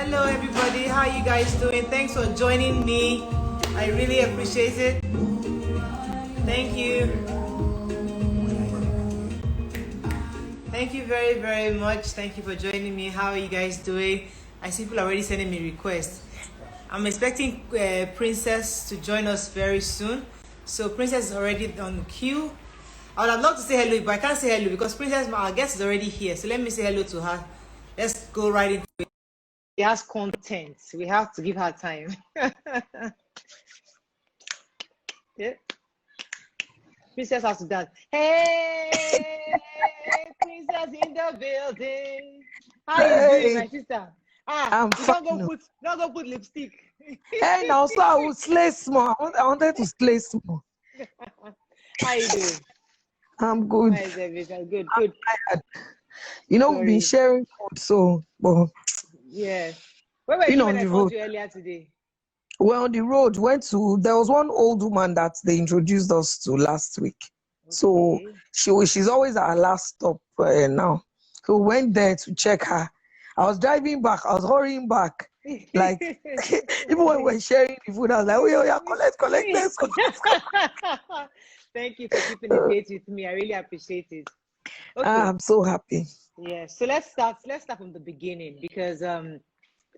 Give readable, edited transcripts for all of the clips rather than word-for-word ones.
Hello everybody, how you guys doing? Thanks for joining me. I really appreciate it. Thank you. Thank you very, very much. Thank you for joining me. How are you guys doing? I see people are already sending me requests. I'm expecting Princess to join us very soon. So Princess is already on queue. I would have loved to say hello, but I can't say hello because Princess, our guest, is already here. So let me say hello to her. Let's go right into it. She has content. We have to give her time. Yeah. Princess has to dance. Hey, Princess in the building. How you doing, my sister? I'm fine. Don't go put lipstick. Hey, now, so I will slay small. I wanted to slay small. How you doing? I'm good. How is everything? Good. You know, we've been sharing food, so, well, yeah. Where were you when I called you earlier today? Well, on the road, there was one old woman that they introduced us to last week. Okay. So she's always our last stop now. So we went there to check her. I was driving back. I was hurrying back. Like, even when we were sharing the food, I was like, oh yeah, collect, let's go. Thank you for keeping the date with me. I really appreciate it. Okay. I'm so happy. Yeah, so let's start from the beginning because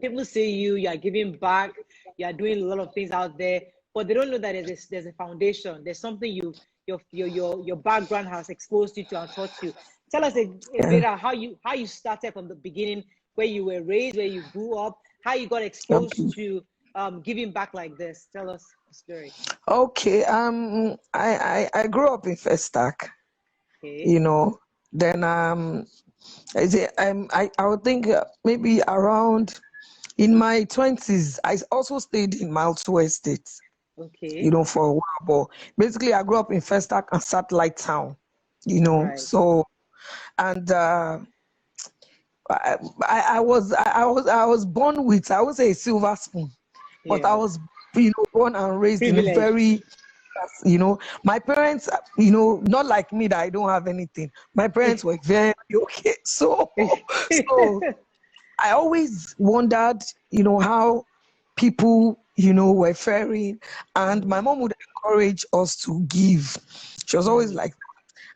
people see you are giving back, you are doing a lot of things out there, but they don't know that there's a foundation. There's something your background has exposed you to and taught you. Tell us a bit about how you started from the beginning, where you were raised, where you grew up, how you got exposed to giving back like this. Tell us the story. Okay. I grew up in Festac. Okay. You know, then I would think maybe around in my 20s, I also stayed in Malto Estate. Okay. You know, for a while, but basically I grew up in Festac and Satellite Town. You know, right. So, and I was born with, I would say, a silver spoon, but I was, born and raised in a very, my parents, not like me that I don't have anything. My parents were very okay. So I always wondered, how people, were faring. And my mom would encourage us to give. She was always like,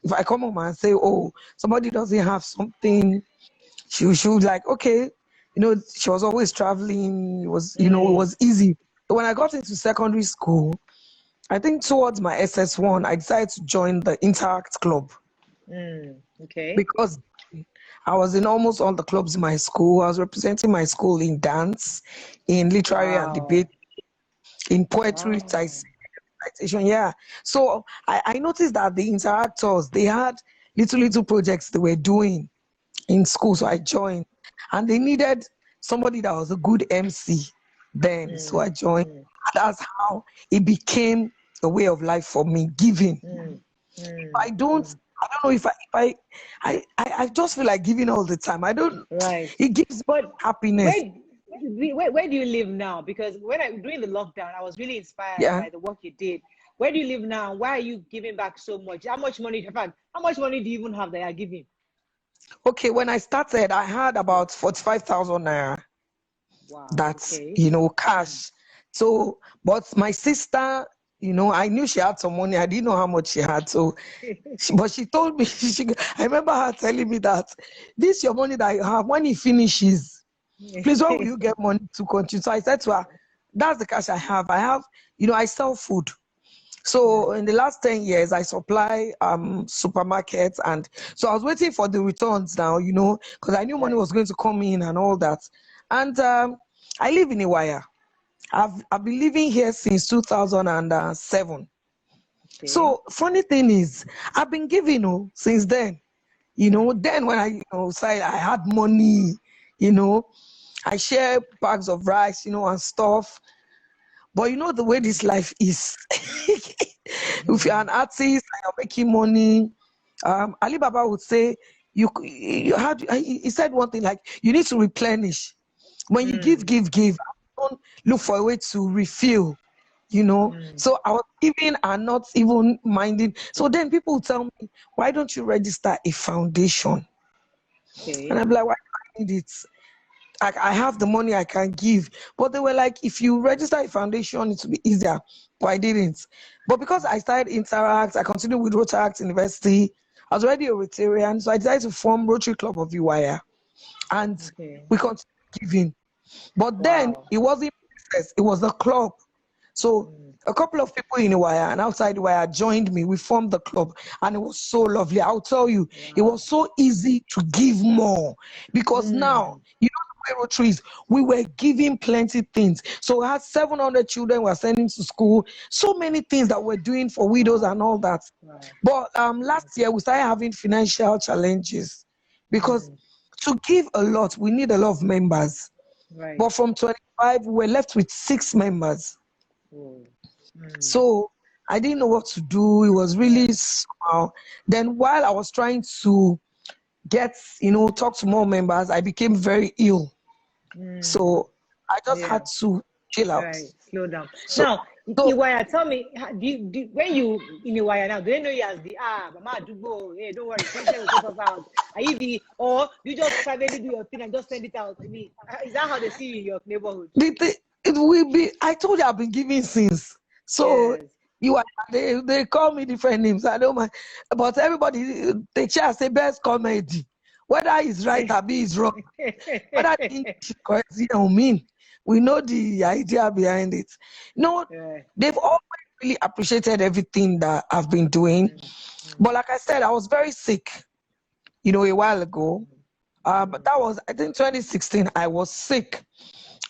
if I come home and say, oh, somebody doesn't have something, she would like, okay. She was always traveling. It was, it was easy. So when I got into secondary school, I think towards my SS1, I decided to join the Interact Club. Okay. Because I was in almost all the clubs in my school. I was representing my school in dance, in literary and debate, in poetry, citation. Yeah. So I noticed that the interactors, they had little projects they were doing in school. So I joined. And they needed somebody that was a good MC then. So I joined. That's how it became a way of life for me, giving. I don't know if I just feel like giving all the time. I don't. Right. It gives me happiness. Where do you live now? Because during the lockdown, I was really inspired by the work you did. Where do you live now? Why are you giving back so much? How much money do you even have that you're giving? Okay, when I started, I had about 45,000 naira. Wow. That's cash. So, but my sister, I knew she had some money. I didn't know how much she had. So, but she told me, I remember her telling me that this your money that you have, when it finishes, please, when will you get money to continue? So I said to her, that's the cash I have. I sell food. So in the last 10 years, I supply supermarkets. And so I was waiting for the returns now, because I knew money was going to come in and all that. And I live in Iwaya. I've been living here since 2007. Okay. So funny thing is, I've been giving since then. Then when I I had money, I share bags of rice, and stuff. But the way this life is, if you're an artist and you're making money, Ali Baba would say he said one thing like, you need to replenish. When you give, don't look for a way to refill, So I was giving and not even minding. So then people would tell me, why don't you register a foundation? Okay. And I'm like, why do I need it? I have the money I can give. But they were like, if you register a foundation, it will be easier. But I didn't. But because I started Interact, I continued with Rotaract University. I was already a Rotarian, so I decided to form Rotary Club of Iwaya. And we continued giving. But then it wasn't business, it was the club. So a couple of people in Iwaya and outside Iwaya joined me. We formed the club and it was so lovely. I'll tell you, it was so easy to give more because now, you know, the Rotaries, we were giving plenty things. So we had 700 children we were sending to school, so many things that we're doing for widows and all that. But last year we started having financial challenges because to give a lot, we need a lot of members. But from 25, we were left with 6 members. So I didn't know what to do. It was really small. Then while I was trying to get, talk to more members, I became very ill. So I just had to chill out. Slow down. So, now, Iwaya, tell me, when you in Iwaya now, do they know you as the Mama Dubo? Hey, don't worry, will help us out. Are you or you just privately do your thing and just send it out? I mean, is that how they see you in your neighborhood? It will be. I told you I've been giving since. So they call me different names. I don't mind, but everybody they just say best comedy. Whether it's right or it's wrong, whether it's correct or mean, we know the idea behind it. No, they've always really appreciated everything that I've been doing. But like I said, I was very sick, a while ago. But that was, I think, 2016. I was sick.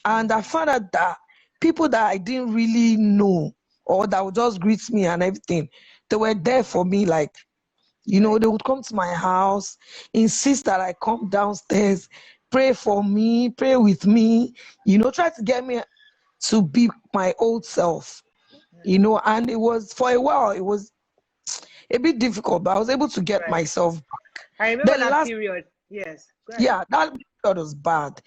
And I found out that people that I didn't really know or that would just greet me and everything, they were there for me. Like, they would come to my house, insist that I come downstairs, pray for me, pray with me, try to get me to be my old self, and it was, for a while, it was a bit difficult, but I was able to get myself back. I remember that period. Yes. Yeah, that period was bad.